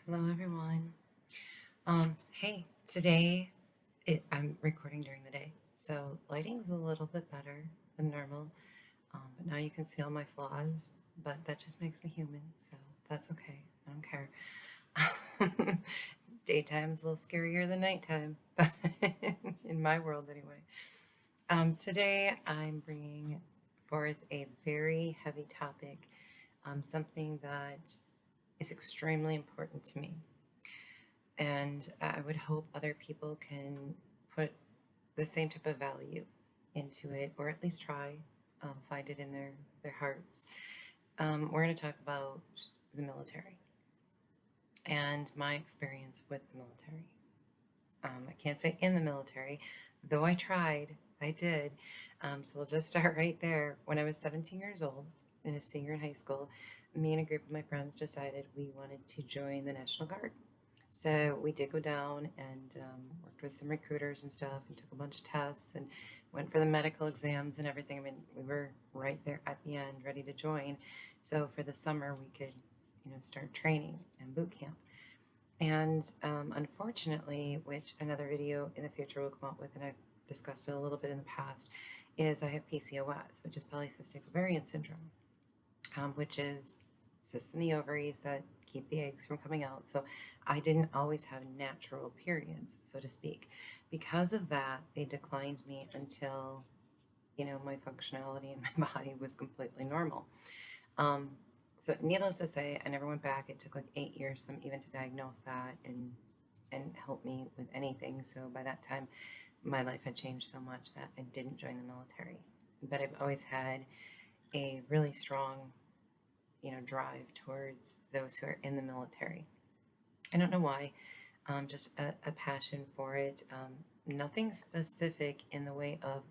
Hello, everyone. Hey, today I'm recording during the day, so lighting's a little bit better than normal. But now you can see all my flaws, but that just makes me human, so that's okay. I don't care. Daytime's a little scarier than nighttime, in my world anyway. Today I'm bringing forth a very heavy topic, something that is extremely important to me. And I would hope other people can put the same type of value into it, or at least try, find it in their hearts. We're going to talk about the military and my experience with the military. I can't say in the military, though I tried, I did. So we'll just start right there. When I was 17 years old, in a senior in high school, me and a group of my friends decided we wanted to join the National Guard. So we did go down and worked with some recruiters and stuff and took a bunch of tests and went for the medical exams and everything. I mean, we were right there at the end, ready to join. So for the summer, we could, start training and boot camp. And unfortunately, which another video in the future will come up with, and I've discussed it a little bit in the past, is I have PCOS, which is polycystic ovarian syndrome, which is cysts in the ovaries that keep the eggs from coming out. So I didn't always have natural periods, so to speak. Because of that, they declined me until, my functionality in my body was completely normal. Um, so needless to say, I never went back. It took like 8 years even to diagnose that and help me with anything. So by that time, my life had changed so much that I didn't join the military. But I've always had a really strong, drive towards those who are in the military. I don't know why, just a passion for it. Nothing specific in the way of,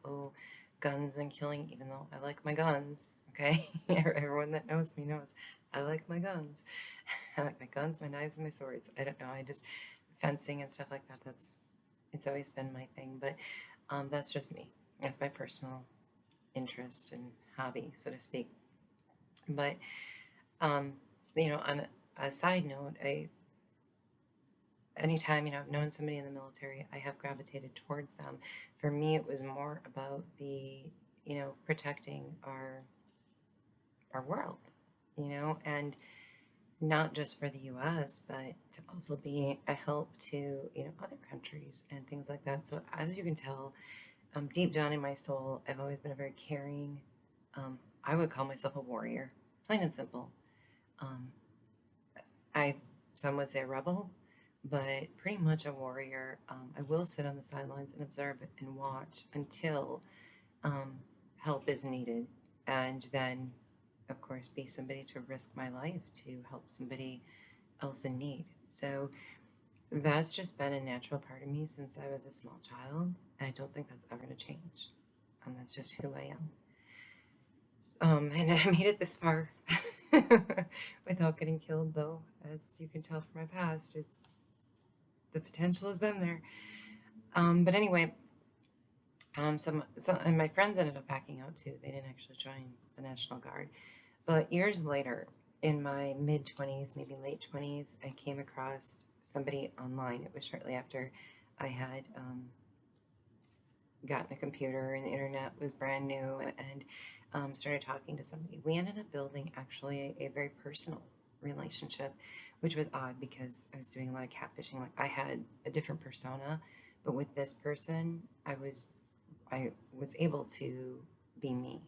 guns and killing, even though I like my guns, okay? Everyone that knows me knows I like my guns. I like my guns, my knives, and my swords. I don't know, I just, fencing and stuff like that, it's always been my thing, but that's just me. That's my personal interest and hobby, so to speak. But, um, on a side note, anytime, I've known somebody in the military, I have gravitated towards them. For me, it was more about the, protecting our world, and not just for the U.S., but to also be a help to, other countries and things like that. So as you can tell, deep down in my soul, I've always been a very caring, I would call myself a warrior, plain and simple. Um, I Some would say a rebel, but pretty much a warrior. I will sit on the sidelines and observe and watch until um, help is needed, and then, of course, be somebody to risk my life to help somebody else in need. So that's just been a natural part of me since I was a small child, and I don't think that's ever going to change. And that's just who I am. And I made it this far without getting killed, though, as you can tell from my past. It's the potential has been there. But anyway, and my friends ended up backing out too. They didn't actually join the National Guard. But years later, in my mid 20s, maybe late 20s, I came across somebody online. It was shortly after I had gotten a computer and the internet was brand new, and started talking to somebody. We ended up building actually a very personal relationship, which was odd because I was doing a lot of catfishing. Like, I had a different persona, but with this person, I was able to be me,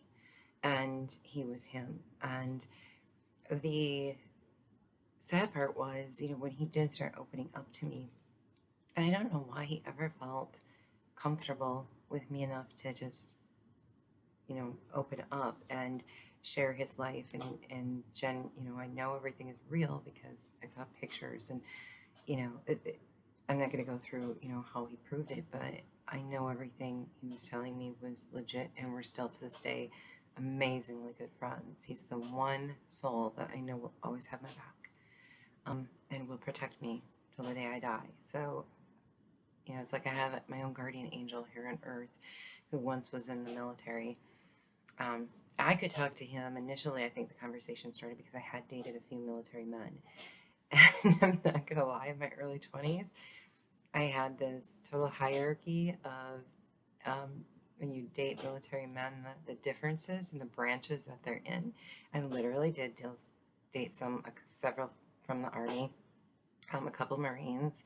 and he was him. And the sad part was, when he did start opening up to me, and I don't know why he ever felt comfortable with me enough to just, open up and share his life. And Jen, I know everything is real because I saw pictures, and, I'm not going to go through, how he proved it, but I know everything he was telling me was legit, and we're still to this day amazingly good friends. He's the one soul that I know will always have my back, and will protect me till the day I die. So, it's like I have my own guardian angel here on earth who once was in the military. Um, I could talk to him initially. I think the conversation started because I had dated a few military men. I'm not gonna lie, in my early 20s, I had this total hierarchy of when you date military men, the differences and the branches that they're in. I literally date several from the Army, a couple Marines,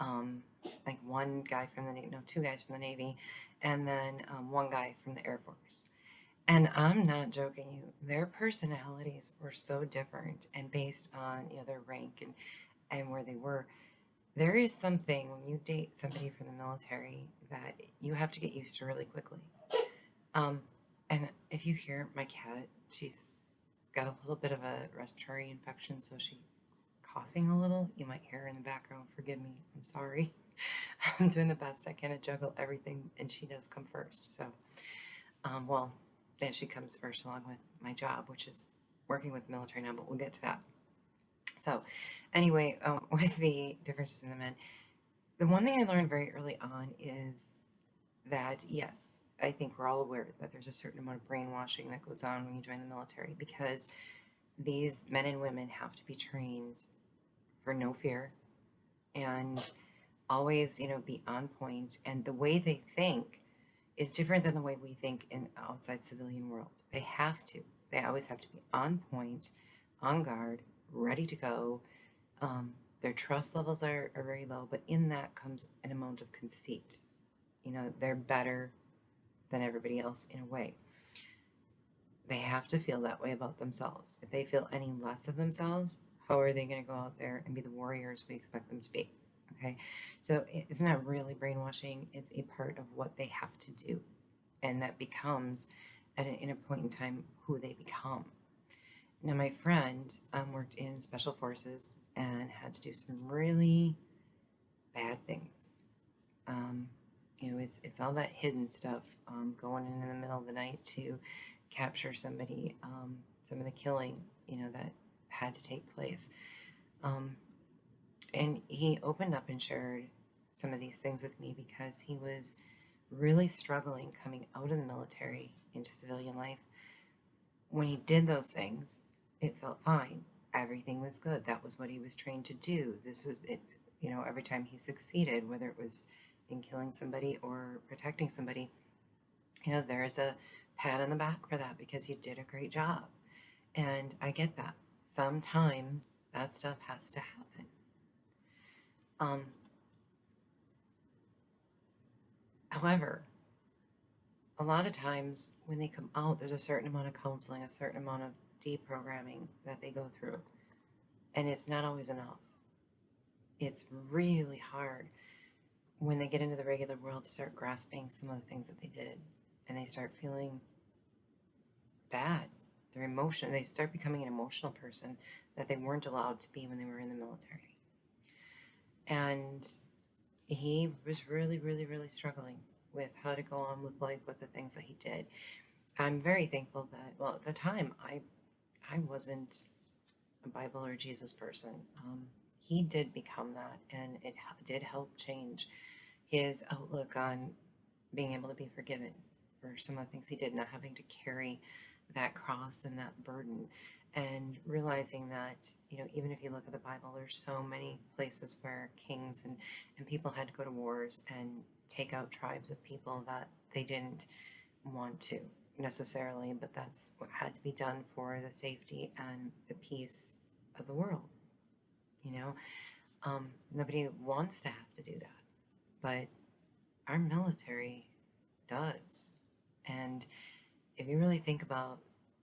um, like one guy from the Navy, no, two guys from the Navy, and then one guy from the Air Force. And I'm not joking you, their personalities were so different and based on, their rank and where they were. There is something when you date somebody from the military that you have to get used to really quickly. Um, and if you hear my cat, she's got a little bit of a respiratory infection, so she's coughing a little. You might hear her in the background. Forgive me. I'm sorry. I'm doing the best I can to juggle everything, and she does come first. So, well, then she comes first along with my job, which is working with the military now, but we'll get to that. So, anyway, with the differences in the men, the one thing I learned very early on is that, yes, I think we're all aware that there's a certain amount of brainwashing that goes on when you join the military because these men and women have to be trained for no fear and always, be on point. And the way they think is different than the way we think in outside civilian world. They have to. They always have to be on point, on guard, ready to go. Their trust levels are very low, but in that comes an amount of conceit. They're better than everybody else in a way. They have to feel that way about themselves. If they feel any less of themselves, how are they going to go out there and be the warriors we expect them to be? Okay, so it's not really brainwashing, it's a part of what they have to do. And that becomes, in a point in time, who they become. Now, my friend worked in special forces and had to do some really bad things. It's all that hidden stuff, going in the middle of the night to capture somebody, some of the killing, that had to take place. And he opened up and shared some of these things with me because he was really struggling coming out of the military into civilian life. When he did those things, it felt fine. Everything was good. That was what he was trained to do. This was it. Every time he succeeded, whether it was in killing somebody or protecting somebody, there's a pat on the back for that because you did a great job. And I get that. Sometimes that stuff has to happen. However, a lot of times when they come out, there's a certain amount of counseling, a certain amount of deprogramming that they go through. And it's not always enough. It's really hard when they get into the regular world to start grasping some of the things that they did. And they start feeling bad. They start becoming an emotional person that they weren't allowed to be when they were in the military. And he was really, really, really struggling with how to go on with life with the things that he did. I'm very thankful that, well, at the time, I wasn't a Bible or Jesus person. He did become that, and it did help change his outlook on being able to be forgiven for some of the things he did, not having to carry that cross and that burden, and realizing that, even if you look at the Bible, there's so many places where kings and people had to go to wars and take out tribes of people that they didn't want to necessarily, but that's what had to be done for the safety and the peace of the world. Nobody wants to have to do that, but our military does. And if you really think about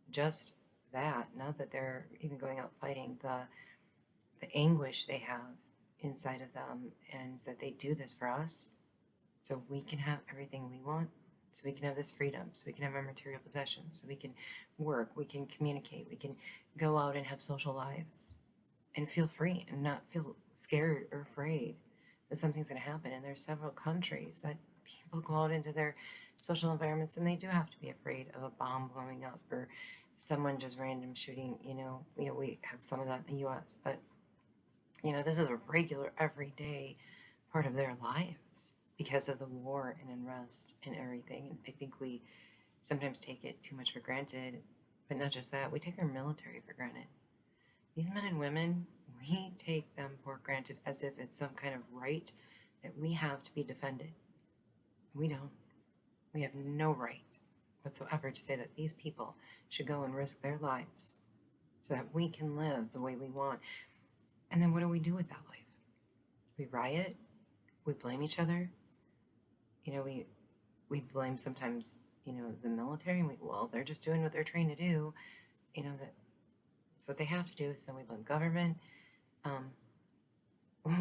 just that, not that they're even going out fighting, the anguish they have inside of them, and that they do this for us so we can have everything we want, so we can have this freedom, so we can have our material possessions, so we can work, we can communicate, we can go out and have social lives and feel free and not feel scared or afraid that something's going to happen. And there's several countries that people go out into their social environments and they do have to be afraid of a bomb blowing up or someone just random shooting. We have some of that in the U.S., but this is a regular, everyday part of their lives because of the war and unrest and everything. And I think we sometimes take it too much for granted, but not just that, we take our military for granted. These men and women we take them for granted as if it's some kind of right that we have to be defended. We don't. We have no right whatsoever to say that these people should go and risk their lives so that we can live the way we want. And then what do we do with that life? We riot, we blame each other. We blame sometimes, the military, and well, they're just doing what they're trained to do, that's what they have to do. So we blame government. Um,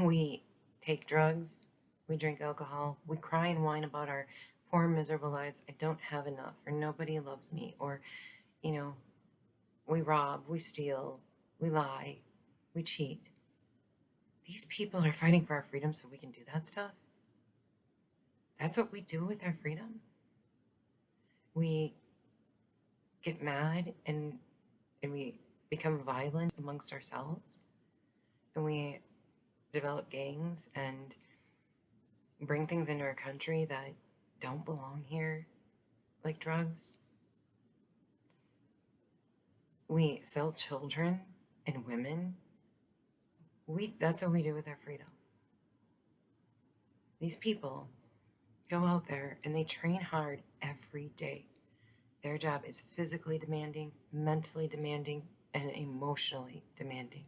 we take drugs, we drink alcohol, we cry and whine about our poor, miserable lives. I don't have enough, or nobody loves me, or, you know, we rob, we steal, we lie, we cheat. These people are fighting for our freedom so we can do that stuff. That's what we do with our freedom. We get mad and we become violent amongst ourselves, and we develop gangs and bring things into our country that don't belong here, like drugs. We sell children and women. That's what we do with our freedom. These people go out there and they train hard every day. Their job is physically demanding, mentally demanding, and emotionally demanding.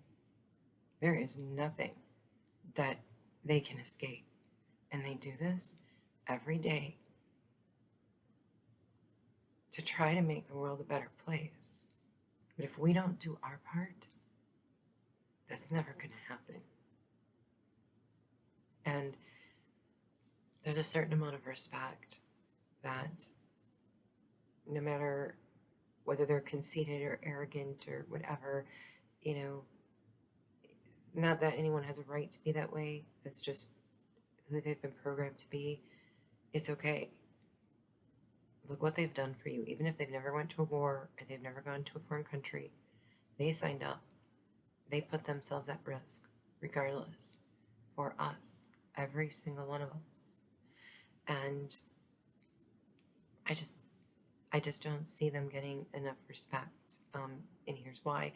There is nothing that they can escape. And they do this every day to try to make the world a better place. But if we don't do our part, that's never going to happen. And there's a certain amount of respect that no matter whether they're conceited or arrogant or whatever, not that anyone has a right to be that way. That's just who they've been programmed to be. It's okay. Look what they've done for you. Even if they've never went to a war or they've never gone to a foreign country, they signed up. They put themselves at risk, regardless, for us, every single one of us. And I just don't see them getting enough respect. And here's why.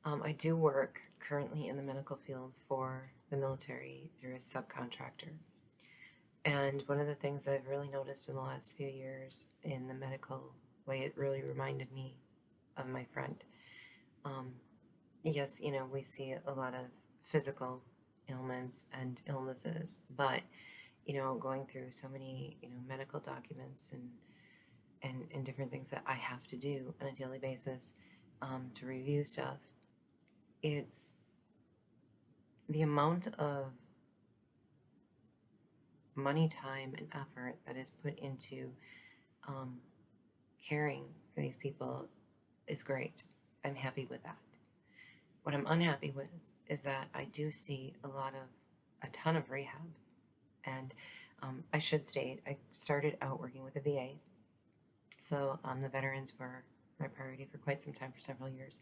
I do work currently in the medical field for the military through a subcontractor. And one of the things I've really noticed in the last few years in the medical way, it really reminded me of my friend. Yes, we see a lot of physical ailments and illnesses, but, going through so many, medical documents and different things that I have to do on a daily basis to review stuff, it's the amount of money, time, and effort that is put into caring for these people is great. I'm happy with that. What I'm unhappy with is that I do see a ton of rehab. And I should state, I started out working with a VA. So the veterans were my priority for quite some time, for several years.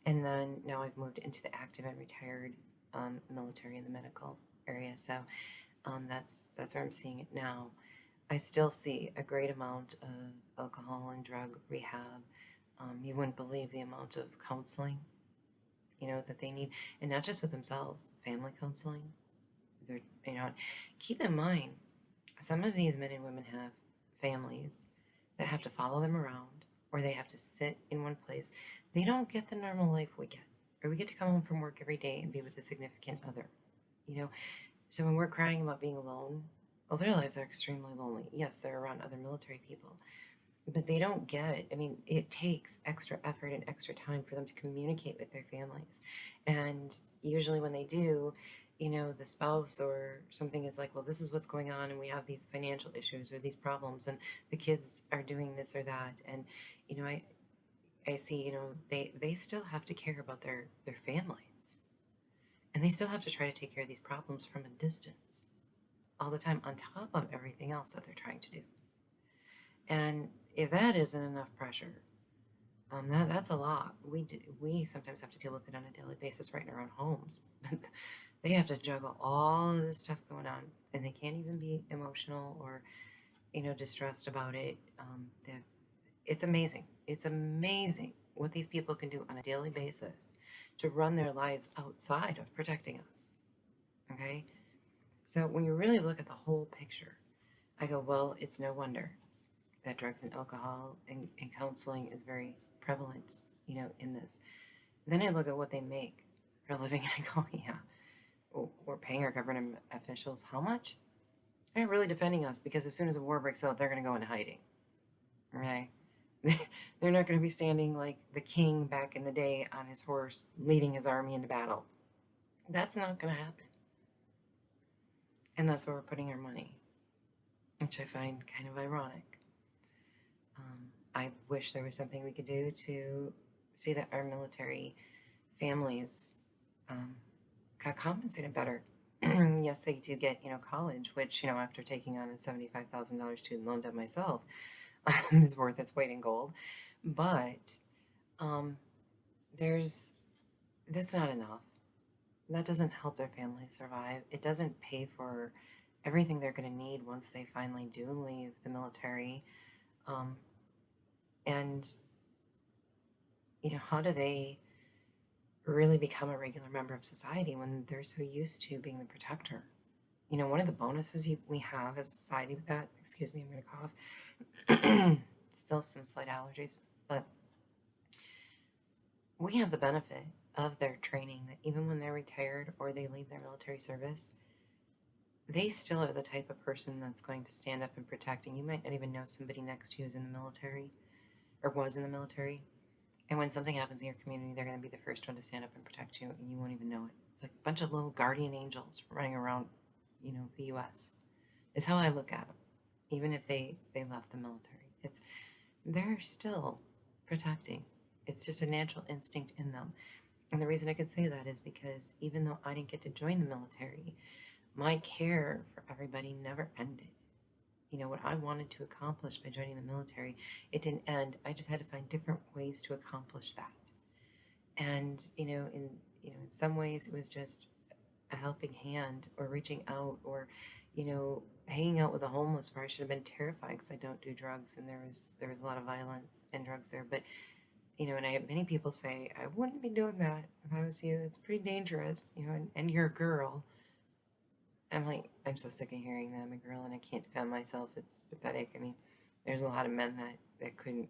And then now I've moved into the active and retired military and the medical area. So that's where I'm seeing it now. I still see a great amount of alcohol and drug rehab. You wouldn't believe the amount of counseling, that they need, and not just with themselves, family counseling. They're, keep in mind, some of these men and women have families that have to follow them around, or they have to sit in one place. They don't get the normal life we get, or we get to come home from work every day and be with a significant other, So when we're crying about being alone, well, their lives are extremely lonely. Yes, they're around other military people, but they don't get, it takes extra effort and extra time for them to communicate with their families. And usually when they do, the spouse or something is like, well, this is what's going on, and we have these financial issues or these problems, and the kids are doing this or that. And, I see, they still have to care about their families. And they still have to try to take care of these problems from a distance all the time, on top of everything else that they're trying to do. And if that isn't enough pressure, that's a lot. We sometimes have to deal with it on a daily basis right in our own homes. But they have to juggle all of this stuff going on, and they can't even be emotional or, distressed about it. It's amazing. It's amazing what these people can do on a daily basis to run their lives outside of protecting us. Okay? So when you really look at the whole picture, I go, well, it's no wonder that drugs and alcohol and counseling is very prevalent, in this. Then I look at what they make for a living and I go, yeah, we're paying our government officials how much? They're really defending us because as soon as a war breaks out, they're going to go into hiding. Right? They're not going to be standing like the king back in the day on his horse leading his army into battle. That's not going to happen. And that's where we're putting our money, which I find kind of ironic. I wish there was something we could do to see that our military families got compensated better. Yes, they do get, college, which, after taking on a $75,000 student loan debt myself, is worth its weight in gold. But that's not enough. That doesn't help their families survive. It doesn't pay for everything they're going to need once they finally do leave the military. And, how do they really become a regular member of society when they're so used to being the protector? One of the bonuses we have as a society with that, excuse me, I'm going to cough. Still some slight allergies, but we have the benefit of their training that even when they're retired or they leave their military service, they still are the type of person that's going to stand up and protect. And you might not even know somebody next to you is in the military or was in the military. And when something happens in your community, they're going to be the first one to stand up and protect you, and you won't even know it. It's like a bunch of little guardian angels running around, the U.S. Is how I look at them. Even if they left the military, they're still protecting. It's just a natural instinct in them. And the reason I could say that is because even though I didn't get to join the military, my care for everybody never ended. What I wanted to accomplish by joining the military, it didn't end. I just had to find different ways to accomplish that. And, in some ways it was just a helping hand or reaching out or, hanging out with the homeless where I should have been terrified because I don't do drugs and there was a lot of violence and drugs there. But, and I have many people say, I wouldn't be doing that if I was you. It's pretty dangerous, and you're a girl. I'm like, I'm so sick of hearing that I'm a girl and I can't defend myself. It's pathetic. I mean, there's a lot of men that couldn't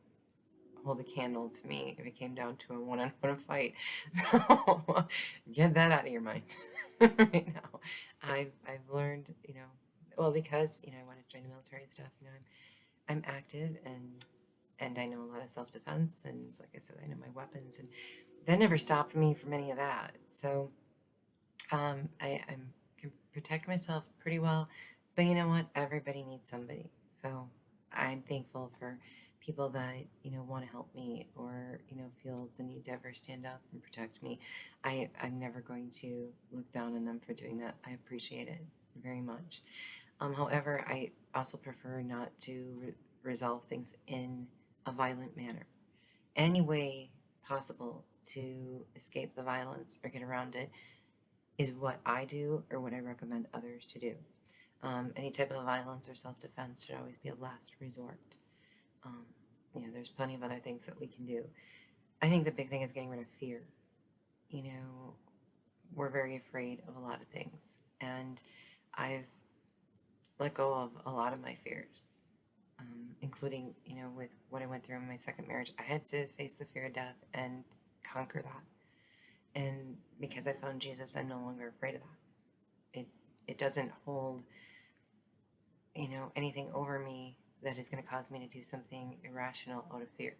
hold a candle to me if it came down to a one-on-one fight. So get that out of your mind right now. I've learned, well, because, I wanted to join the military and stuff, I'm active and I know a lot of self-defense. And like I said, I know my weapons and that never stopped me from any of that. So I'm can protect myself pretty well, but you know what? Everybody needs somebody. So I'm thankful for people that, want to help me or, feel the need to ever stand up and protect me. I'm never going to look down on them for doing that. I appreciate it very much. However, I also prefer not to resolve things in a violent manner. Any way possible to escape the violence or get around it is what I do or what I recommend others to do. Any type of violence or self-defense should always be a last resort. There's plenty of other things that we can do. I think the big thing is getting rid of fear. We're very afraid of a lot of things, and I've let go of a lot of my fears, including, with what I went through in my second marriage. I had to face the fear of death and conquer that. And because I found Jesus, I'm no longer afraid of that. It doesn't hold, anything over me that is going to cause me to do something irrational out of fear.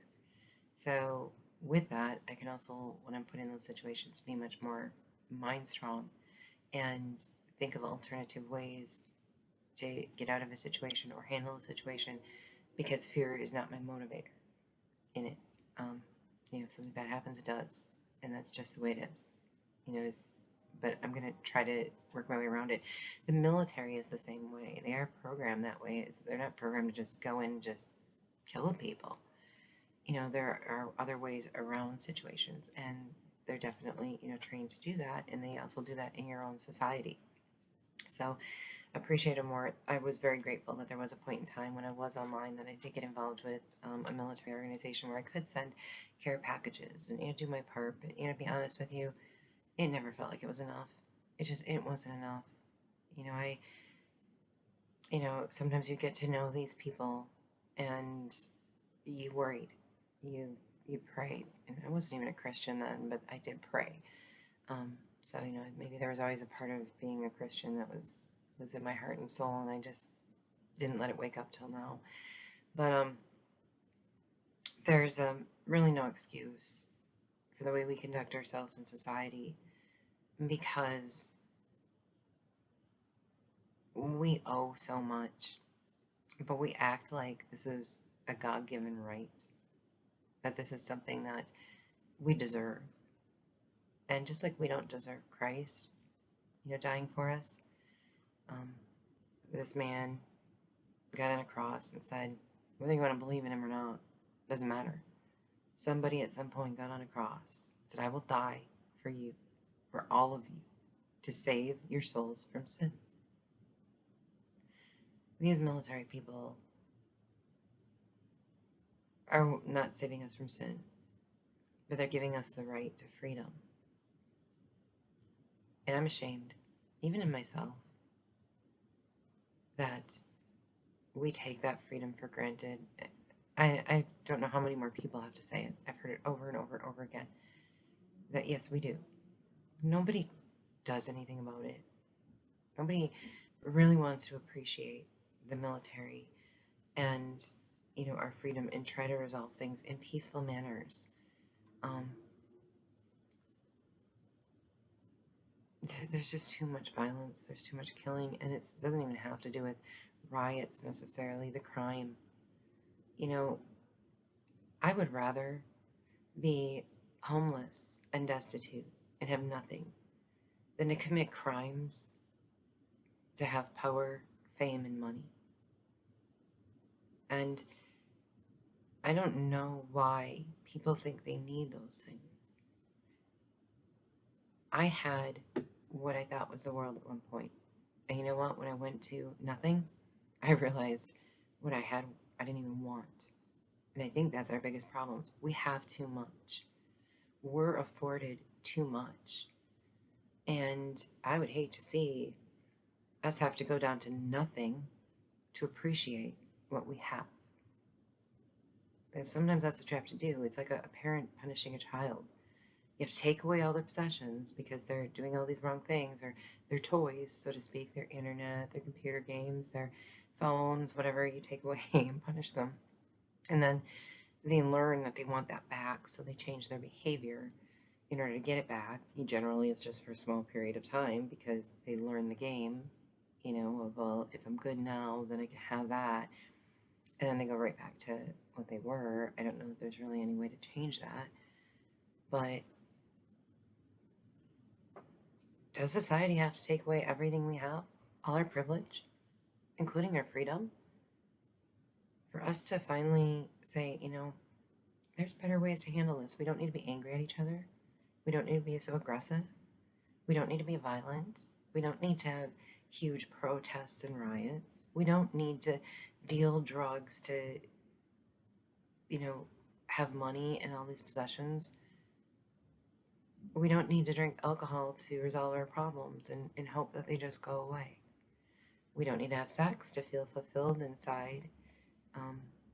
So with that, I can also, when I'm put in those situations, be much more mind strong and think of alternative ways to get out of a situation or handle a situation because fear is not my motivator in it. If something bad happens, it does. And that's just the way it is, but I'm going to try to work my way around it. The military is the same way. They are programmed that way. They're not programmed to just go in and just kill people. There are other ways around situations, and they're definitely, trained to do that, and they also do that in your own society. So appreciate it more. I was very grateful that there was a point in time when I was online that I did get involved with a military organization where I could send care packages and do my part. But to be honest with you, it never felt like it was enough. It wasn't enough. I sometimes you get to know these people, and you worried, you prayed, and I wasn't even a Christian then, but I did pray. So maybe there was always a part of being a Christian that was in my heart and soul, and I just didn't let it wake up till now. But there's really no excuse for the way we conduct ourselves in society, because we owe so much, but we act like this is a God-given right, that this is something that we deserve. And just like we don't deserve Christ, dying for us, this man got on a cross and said, whether you want to believe in him or not, doesn't matter. Somebody at some point got on a cross and said, I will die for you, for all of you, to save your souls from sin. These military people are not saving us from sin, but they're giving us the right to freedom. And I'm ashamed, even in myself, that we take that freedom for granted. I don't know how many more people have to say it. I've heard it over and over and over again. That yes, we do. Nobody does anything about it. Nobody really wants to appreciate the military and our freedom and try to resolve things in peaceful manners. There's just too much violence. There's too much killing, and it doesn't even have to do with riots necessarily. The crime. I would rather be homeless and destitute and have nothing than to commit crimes to have power, fame, and money. And I don't know why people think they need those things. I had what I thought was the world at one point. And you know what? When I went to nothing, I realized what I had, I didn't even want. And I think that's our biggest problems. We have too much. We're afforded too much. And I would hate to see us have to go down to nothing to appreciate what we have. And sometimes that's what you have to do. It's like a parent punishing a child. You have to take away all their possessions because they're doing all these wrong things, or their toys, so to speak, their internet, their computer games, their phones, whatever you take away and punish them. And then they learn that they want that back, so they change their behavior in order to get it back. Generally, it's just for a small period of time because they learn the game, of, well, if I'm good now, then I can have that. And then they go right back to what they were. I don't know if there's really any way to change that. But does society have to take away everything we have? All our privilege? Including our freedom? For us to finally say, there's better ways to handle this. We don't need to be angry at each other. We don't need to be so aggressive. We don't need to be violent. We don't need to have huge protests and riots. We don't need to deal drugs to, have money and all these possessions. We don't need to drink alcohol to resolve our problems and hope that they just go away. We don't need to have sex to feel fulfilled inside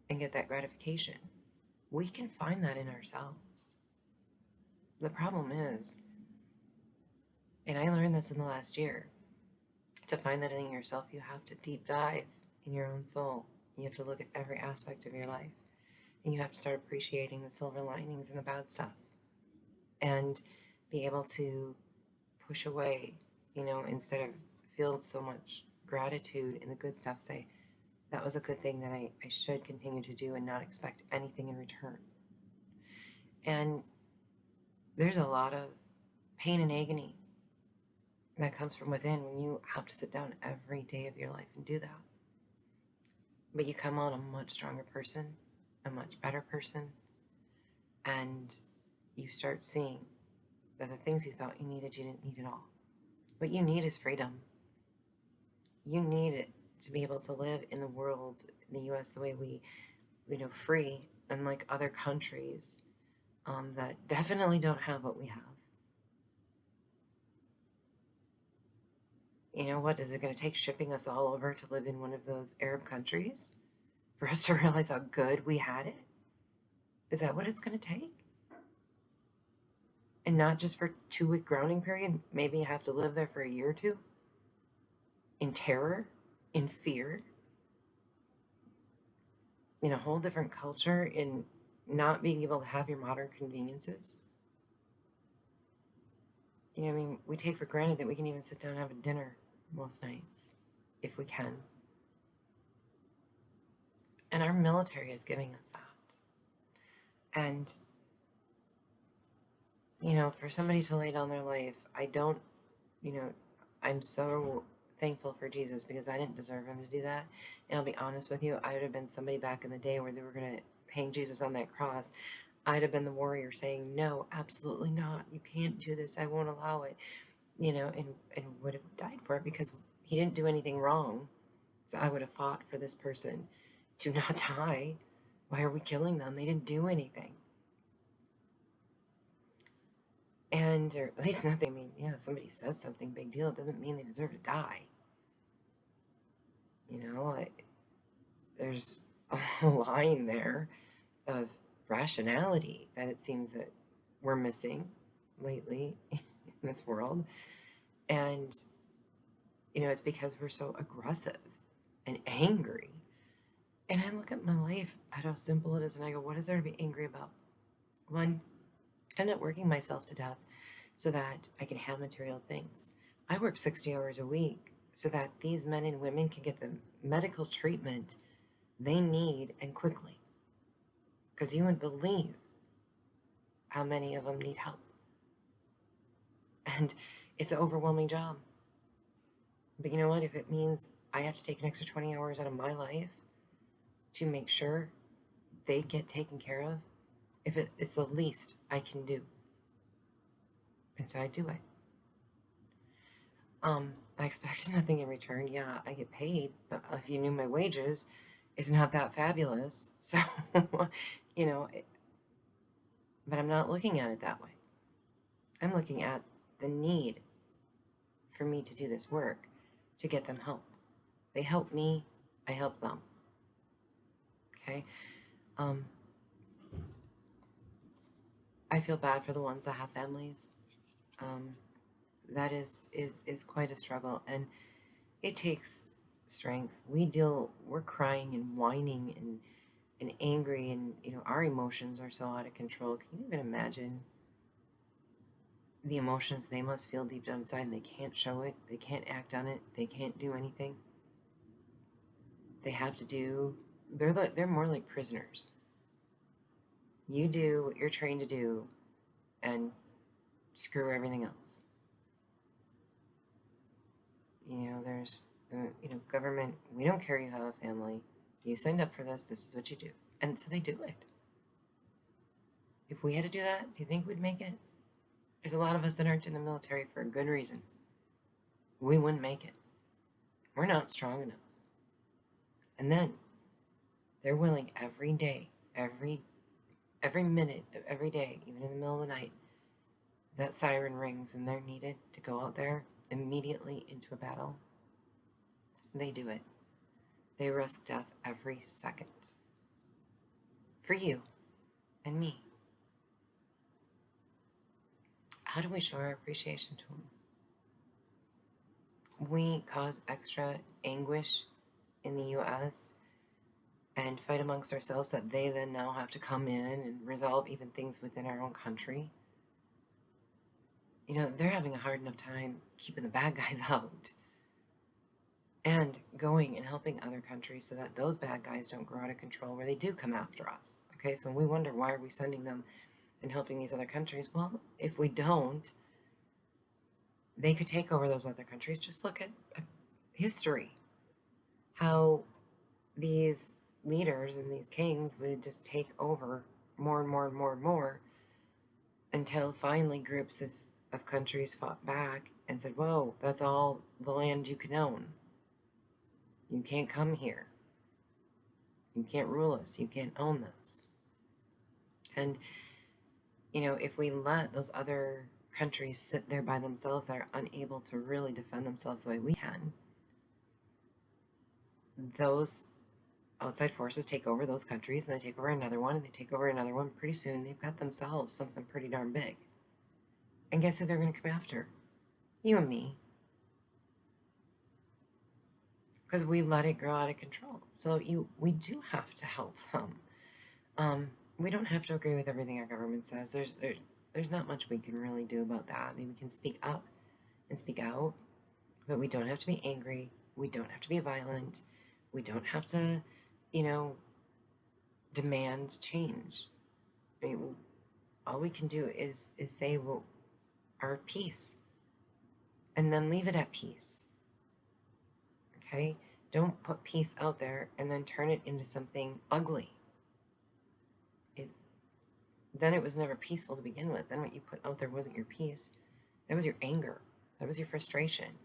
and get that gratification. We can find that in ourselves. The problem is, and I learned this in the last year, to find that in yourself, you have to deep dive in your own soul. You have to look at every aspect of your life. And you have to start appreciating the silver linings and the bad stuff. And be able to push away, instead of feel so much gratitude in the good stuff, say, that was a good thing that I should continue to do and not expect anything in return. And there's a lot of pain and agony that comes from within when you have to sit down every day of your life and do that. But you come out a much stronger person, a much better person, and you start seeing that the things you thought you needed, you didn't need at all. What you need is freedom. You need it to be able to live in the world, in the US, the way we, free, unlike other countries that definitely don't have what we have. You know, what is it going to take shipping us all over to live in one of those Arab countries for us to realize how good we had it? Is that what it's going to take? And not just for 2 week grounding period, maybe you have to live there for a year or two in terror, in fear, in a whole different culture, in not being able to have your modern conveniences. You know, I mean, we take for granted that we can even sit down and have a dinner most nights, if we can. And our military is giving us that. And, for somebody to lay down their life, I'm so thankful for Jesus because I didn't deserve him to do that. And I'll be honest with you, I would have been somebody back in the day where they were going to hang Jesus on that cross. I'd have been the warrior saying, no, absolutely not. You can't do this. I won't allow it. And would have died for it because he didn't do anything wrong. So I would have fought for this person to not die. Why are we killing them? They didn't do anything. And, or at least nothing. I mean, yeah, somebody says something, big deal. It doesn't mean they deserve to die. There's a line there of rationality that it seems that we're missing lately in this world. And, it's because we're so aggressive and angry. And I look at my life at how simple it is, and I go, what is there to be angry about? One, I'm not working myself to death so that I can have material things. I work 60 hours a week so that these men and women can get the medical treatment they need and quickly. Because you wouldn't believe how many of them need help. And it's an overwhelming job. But you know what? If it means I have to take an extra 20 hours out of my life to make sure they get taken care of, it's the least I can do. And so I do it. I expect nothing in return. Yeah, I get paid, but if you knew my wages, it's not that fabulous. So, but I'm not looking at it that way. I'm looking at the need for me to do this work, to get them help. They help me, I help them. Okay? I feel bad for the ones that have families. That is quite a struggle, and it takes strength. We're crying and whining and angry, and our emotions are so out of control. Can you even imagine the emotions they must feel deep down inside, and they can't show it, they can't act on it, they can't do anything? They have to do, they're more like prisoners. You do what you're trained to do and screw everything else. There's government, we don't care you have a family. You signed up for this is what you do. And so they do it. If we had to do that, do you think we'd make it? There's a lot of us that aren't in the military for a good reason. We wouldn't make it. We're not strong enough. And then they're willing every day, every minute of every day, even in the middle of the night, that siren rings and they're needed to go out there immediately into a battle. They do it. They risk death every second. For you and me. How do we show our appreciation to them? We cause extra anguish in the US and fight amongst ourselves that they then now have to come in and resolve even things within our own country. They're having a hard enough time keeping the bad guys out and going and helping other countries so that those bad guys don't grow out of control where they do come after us. Okay, so we wonder, why are we sending them and helping these other countries? Well, if we don't, they could take over those other countries. Just look at history. How these leaders and these kings would just take over more and more and more and more until finally groups of countries fought back and said, whoa, that's all the land you can own. You can't come here. You can't rule us. You can't own this. And, if we let those other countries sit there by themselves that are unable to really defend themselves the way we can, those outside forces take over those countries, and they take over another one, and they take over another one. Pretty soon, they've got themselves something pretty darn big. And guess who they're going to come after? You and me. Because we let it grow out of control. So we do have to help them. We don't have to agree with everything our government says. There's not much we can really do about that. I mean, we can speak up and speak out, but we don't have to be angry. We don't have to be violent. We don't have to, demand change. I mean, all we can do is say, well, our peace, and then leave it at peace. Okay? Don't put peace out there and then turn it into something ugly. Then it was never peaceful to begin with. Then what you put out there wasn't your peace. That was your anger. That was your frustration.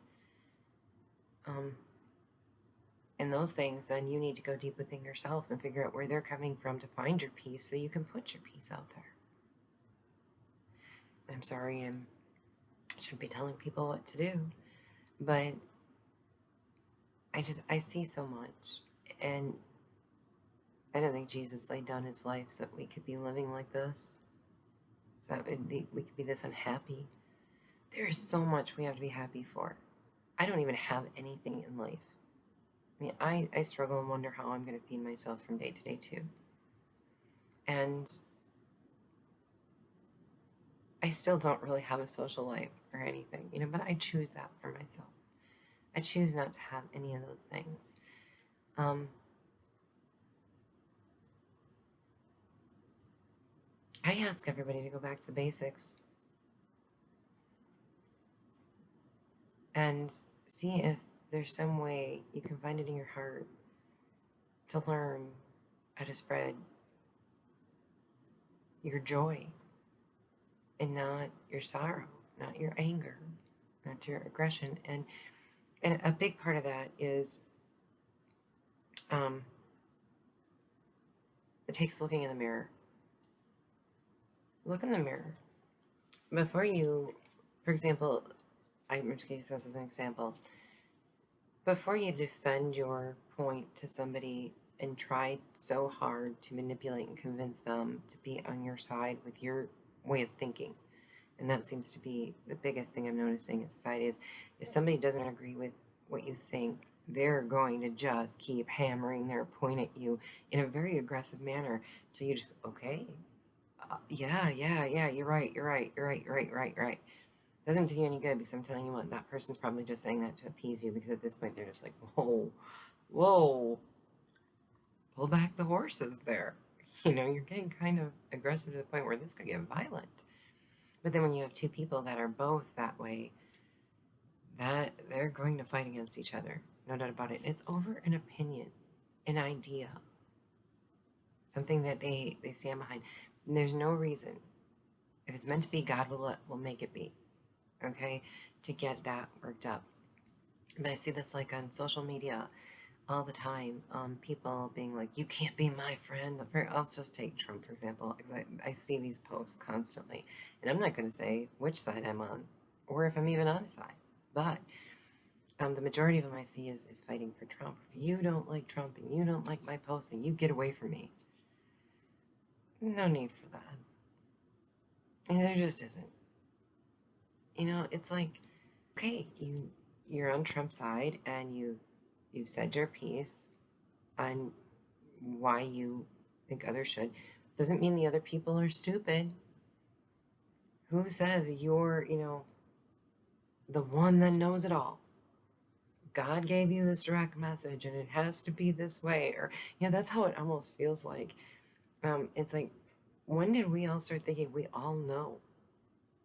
And those things, then you need to go deep within yourself and figure out where they're coming from to find your peace so you can put your peace out there. And I'm sorry, I shouldn't be telling people what to do, but I see so much. And I don't think Jesus laid down his life so that we could be living like this, so that we could be this unhappy. There is so much we have to be happy for. I don't even have anything in life. I mean, I struggle and wonder how I'm going to feed myself from day to day, too. And I still don't really have a social life or anything, but I choose that for myself. I choose not to have any of those things. I ask everybody to go back to the basics and see if there's some way you can find it in your heart to learn how to spread your joy and not your sorrow, not your anger, not your aggression. And a big part of that is it takes looking in the mirror. Look in the mirror. Before you, for example, I'm just going to use this as an example. Before you defend your point to somebody and try so hard to manipulate and convince them to be on your side with your way of thinking, and that seems to be the biggest thing I'm noticing in society, is if somebody doesn't agree with what you think, they're going to just keep hammering their point at you in a very aggressive manner. So you just, okay, yeah, you're right. Doesn't do you any good, because I'm telling you what, that person's probably just saying that to appease you, because at this point they're just like, whoa, pull back the horses there. You're getting kind of aggressive to the point where this could get violent. But then when you have two people that are both that way, that they're going to fight against each other, no doubt about it. It's over an opinion, an idea, something that they stand behind. And there's no reason. If it's meant to be, God will make it be. Okay, to get that worked up. But I see this like on social media all the time. People being like, "You can't be my friend." I'll just take Trump for example, because I see these posts constantly, and I'm not going to say which side I'm on, or if I'm even on a side. But the majority of them I see is fighting for Trump. If you don't like Trump and you don't like my post, then you get away from me. No need for that. And there just isn't. It's like, okay, you're on Trump's side and you've said your piece on why you think others should. Doesn't mean the other people are stupid. Who says you're, the one that knows it all? God gave you this direct message and it has to be this way. Or, that's how it almost feels like. It's like, when did we all start thinking we all know?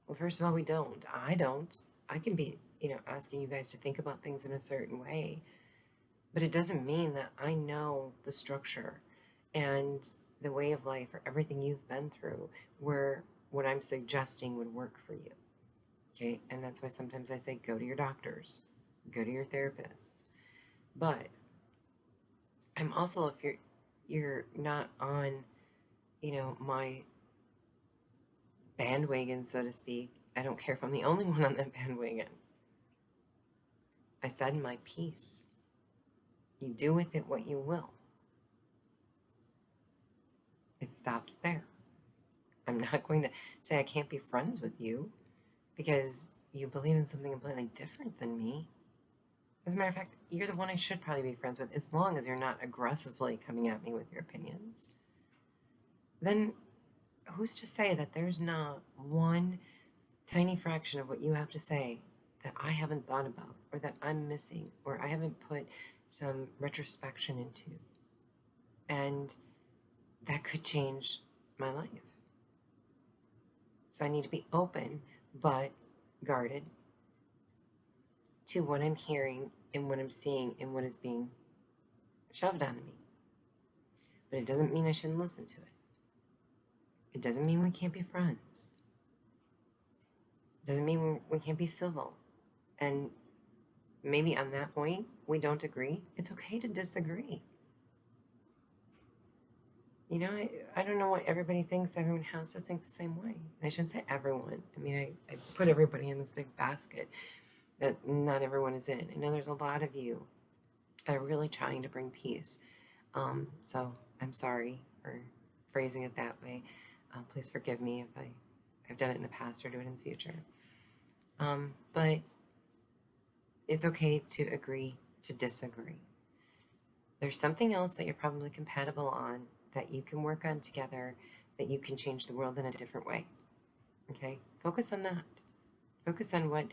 Well, first of all, we don't. I don't. I can be, asking you guys to think about things in a certain way, but it doesn't mean that I know the structure and the way of life or everything you've been through where what I'm suggesting would work for you. Okay? And that's why sometimes I say go to your doctors, go to your therapists. But I'm also, if you're not on, my bandwagon, so to speak, I don't care if I'm the only one on that bandwagon. I said my piece. You do with it what you will. It stops there. I'm not going to say I can't be friends with you because you believe in something completely different than me. As a matter of fact, you're the one I should probably be friends with, as long as you're not aggressively coming at me with your opinions. Then who's to say that there's not one tiny fraction of what you have to say that I haven't thought about, or that I'm missing, or I haven't put some retrospection into? And that could change my life. So I need to be open, but guarded to what I'm hearing and what I'm seeing and what is being shoved onto me. But it doesn't mean I shouldn't listen to it. It doesn't mean we can't be friends. It doesn't mean we can't be civil. And maybe on that point, we don't agree. It's okay to disagree. I don't know what everybody thinks. Everyone has to think the same way. And I shouldn't say everyone. I mean, I put everybody in this big basket that not everyone is in. I know there's a lot of you that are really trying to bring peace. So I'm sorry for phrasing it that way. Please forgive me if I've done it in the past or do it in the future. But it's okay to agree to disagree. There's something else that you're probably compatible on that you can work on together, that you can change the world in a different way. Okay? Focus on that. Focus on what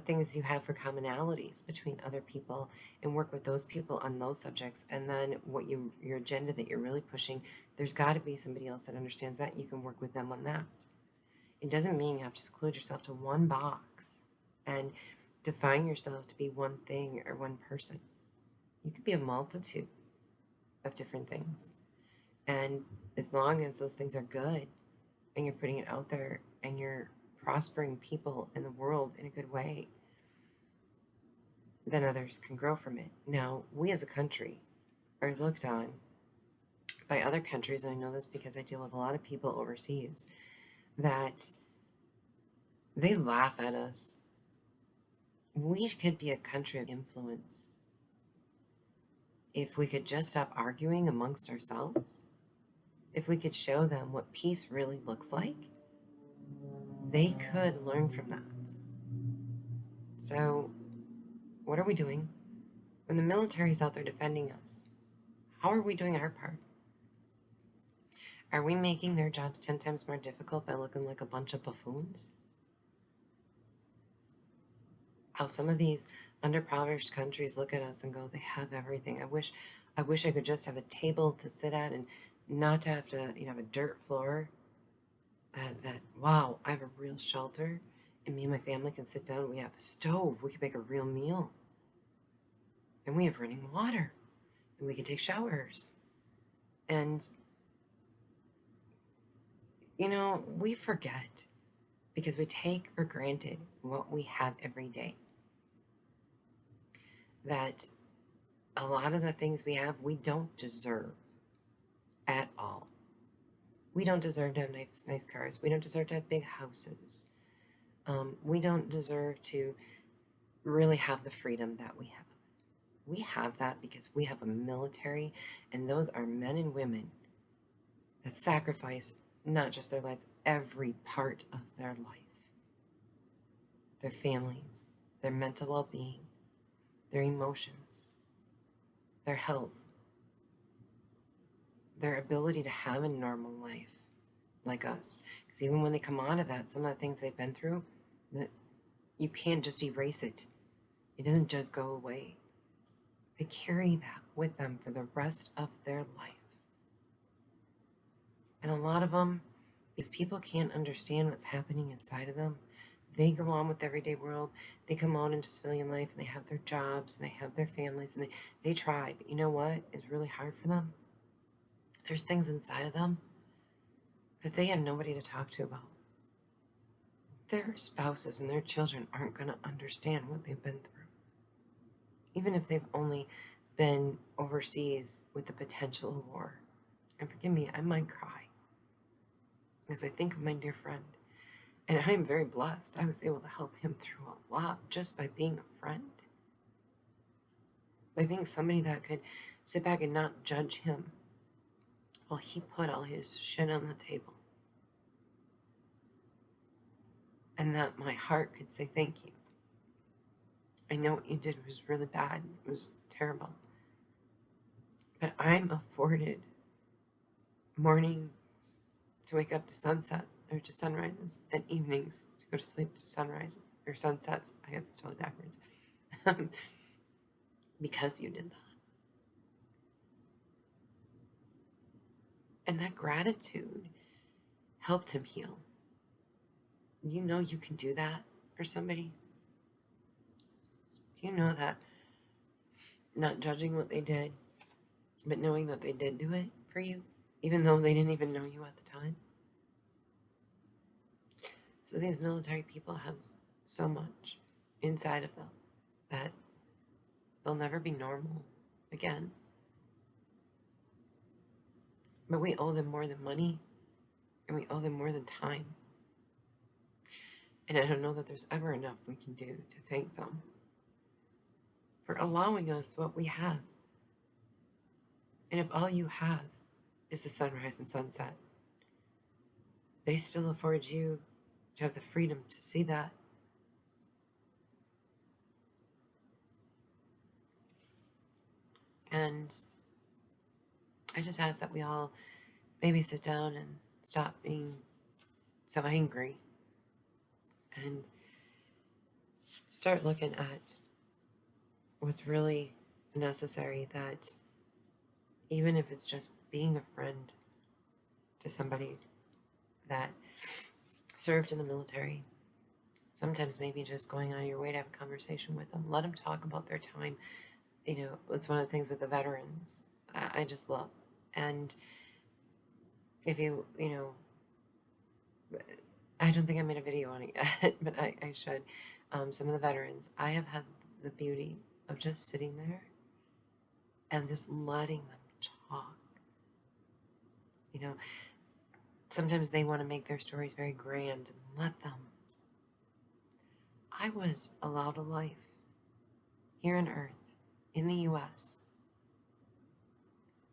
things you have for commonalities between other people, and work with those people on those subjects. And then your agenda that you're really pushing, there's got to be somebody else that understands that. You can work with them on that. It doesn't mean you have to seclude yourself to one box and define yourself to be one thing or one person. You could be a multitude of different things. And as long as those things are good and you're putting it out there and you're prospering people in the world in a good way, then others can grow from it. Now, we as a country are looked on by other countries, and I know this because I deal with a lot of people overseas, that they laugh at us. We could be a country of influence if we could just stop arguing amongst ourselves. If we could show them what peace really looks like, they could learn from that. So, what are we doing? When the military is out there defending us, how are we doing our part? Are we making their jobs 10 times more difficult by looking like a bunch of buffoons? How some of these underprivileged countries look at us and go, they have everything. I wish I could just have a table to sit at and not to have to, have a dirt floor. Wow, I have a real shelter, and me and my family can sit down. We have a stove. We can make a real meal. And we have running water. And we can take showers. And, we forget because we take for granted what we have every day. That a lot of the things we have, we don't deserve at all. We don't deserve to have nice cars. We don't deserve to have big houses. We don't deserve to really have the freedom that we have. We have that because we have a military, and those are men and women that sacrifice not just their lives, every part of their life. Their families, their mental well-being, their emotions, their health, their ability to have a normal life like us. Because even when they come out of that, some of the things they've been through, that you can't just erase it. It doesn't just go away. They carry that with them for the rest of their life. And a lot of them, because people can't understand what's happening inside of them, they go on with the everyday world. They come out into civilian life, and they have their jobs, and they have their families, and they try. But you know what is really hard for them? There's things inside of them that they have nobody to talk to about. Their spouses and their children aren't going to understand what they've been through. Even if they've only been overseas with the potential of war. And forgive me, I might cry as I think of my dear friend. And I am very blessed. I was able to help him through a lot just by being a friend, by being somebody that could sit back and not judge him while he put all his shit on the table. And that my heart could say thank you. I know what you did was really bad. It was terrible. But I'm afforded mornings to wake up to sunset or to sunrises and evenings to go to sleep to sunrise or sunsets. I got this totally backwards. Because you did that. And that gratitude helped him heal. You know you can do that for somebody. You know that not judging what they did, but knowing that they did do it for you, even though they didn't even know you at the time. So these military people have so much inside of them that they'll never be normal again. But we owe them more than money, and we owe them more than time. And I don't know that there's ever enough we can do to thank them for allowing us what we have. And if all you have is the sunrise and sunset, they still afford you to have the freedom to see that. And I just ask that we all maybe sit down and stop being so angry and start looking at what's really necessary, that even if it's just being a friend to somebody that served in the military, sometimes maybe just going out of your way to have a conversation with them, let them talk about their time. You know, it's one of the things with the veterans I just love. And if you know, I don't think I made a video on it yet, but I should. Some of the veterans, I have had the beauty of just sitting there and just letting them talk. You know, sometimes they want to make their stories very grand, and let them. I was allowed a life here on Earth, in the US,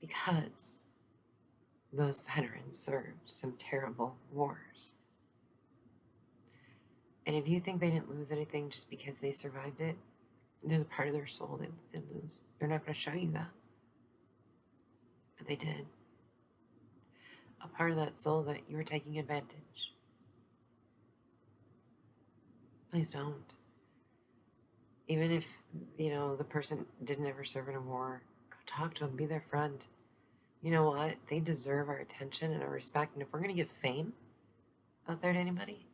because those veterans served some terrible wars. And if you think they didn't lose anything just because they survived it, there's a part of their soul they did lose. They're not going to show you that. But they did. A part of that soul that you were taking advantage. Please don't. Even if, you know, the person didn't ever serve in a war, go talk to them, be their friend. You know what? They deserve our attention and our respect. And if we're going to give fame out there to anybody,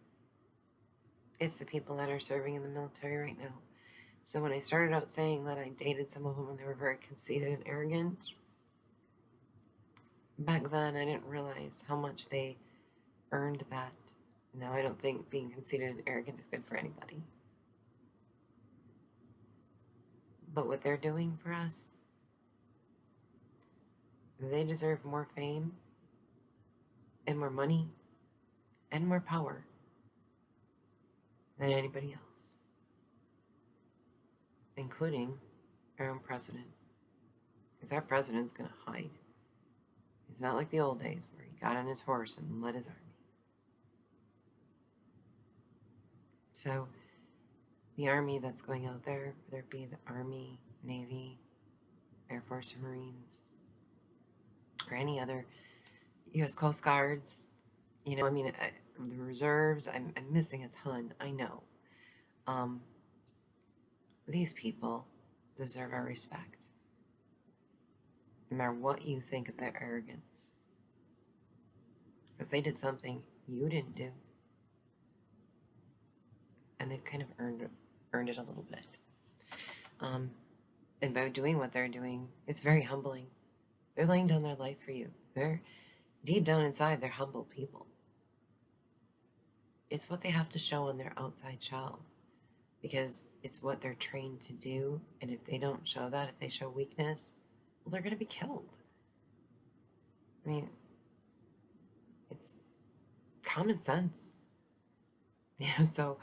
it's the people that are serving in the military right now. So when I started out saying that I dated some of them and they were very conceited and arrogant, back then I didn't realize how much they earned that. Now I don't think being conceited and arrogant is good for anybody. But what they're doing for us, they deserve more fame and more money and more power than anybody else, including our own president. Because our president's going to hide. It's not like the old days where he got on his horse and led his army. So the army that's going out there, whether it be the Army, Navy, Air Force or Marines, or any other U.S. Coast Guards, you know, I mean, the reserves, I'm missing a ton, I know. These people deserve our respect, no matter what you think of their arrogance, because they did something you didn't do, and they've kind of earned it a little bit. And by doing what they're doing, it's very humbling. They're laying down their life for you. They're deep down inside, they're humble people. It's what they have to show on their outside shell. because it's what they're trained to do. And if they don't show that, if they show weakness, well, they're going to be killed. I mean, it's common sense. So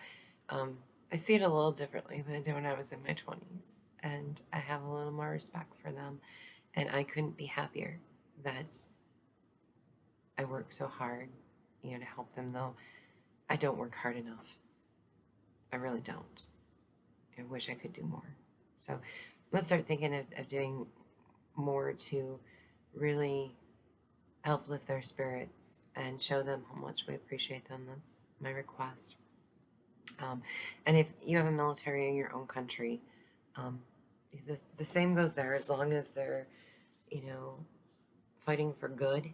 I see it a little differently than I did when I was in my 20s. And I have a little more respect for them. And I couldn't be happier that I work so hard, to help them, though I don't work hard enough. I really don't. I wish I could do more. So let's start thinking of doing more to really help lift their spirits and show them how much we appreciate them. That's my request. And if you have a military in your own country, the same goes there, as long as they're, fighting for good,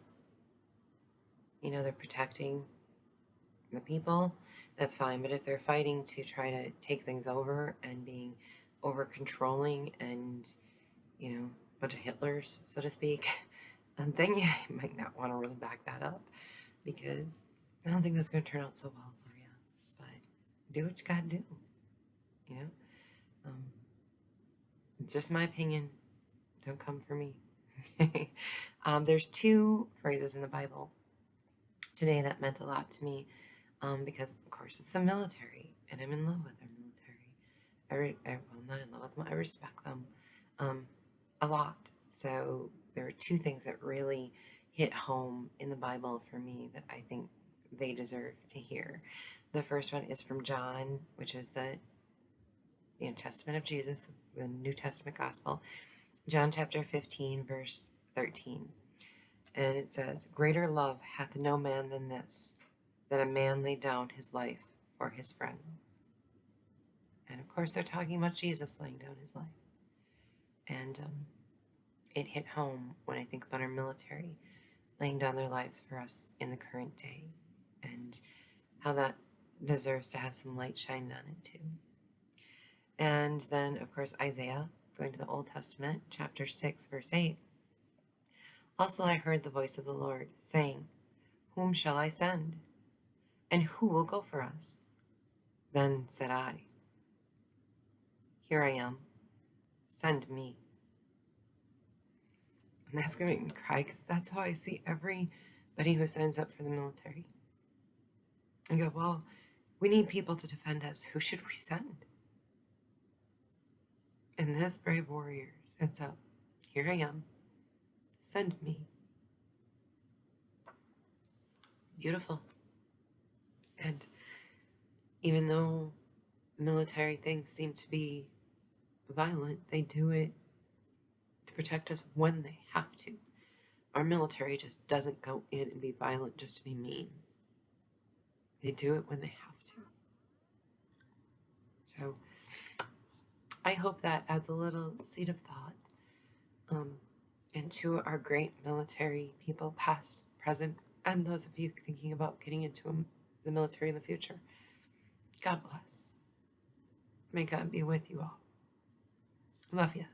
they're protecting the people, that's fine. But if they're fighting to try to take things over and being over controlling and, a bunch of Hitlers, so to speak, then you might not want to really back that up, because I don't think that's going to turn out so well for you. But do what you got to do, It's just my opinion. Don't come for me. There's two phrases in the Bible today that meant a lot to me, because, of course, it's the military, and I'm in love with our military. Well, not in love with them. I respect them a lot. So there are two things that really hit home in the Bible for me that I think they deserve to hear. The first one is from John, which is the Testament of Jesus, the New Testament Gospel. John chapter 15, verse 13. And it says, "Greater love hath no man than this, that a man lay down his life for his friends." And of course, they're talking about Jesus laying down his life. And it hit home when I think about our military laying down their lives for us in the current day, and how that deserves to have some light shined on it too. And then, of course, Isaiah, going to the Old Testament, chapter 6, verse 8. "Also I heard the voice of the Lord, saying, Whom shall I send? And who will go for us? Then said I, Here I am, send me." And that's going to make me cry, because that's how I see everybody who signs up for the military. I go, well, we need people to defend us. Who should we send? And this brave warrior sends up, "Here I am, send me." Beautiful. And even though military things seem to be violent, they do it to protect us when they have to. Our military just doesn't go in and be violent just to be mean. They do it when they have to. So I hope that adds a little seed of thought into our great military people, past, present, and those of you thinking about getting into the military in the future. God bless. May God be with you all. Love you.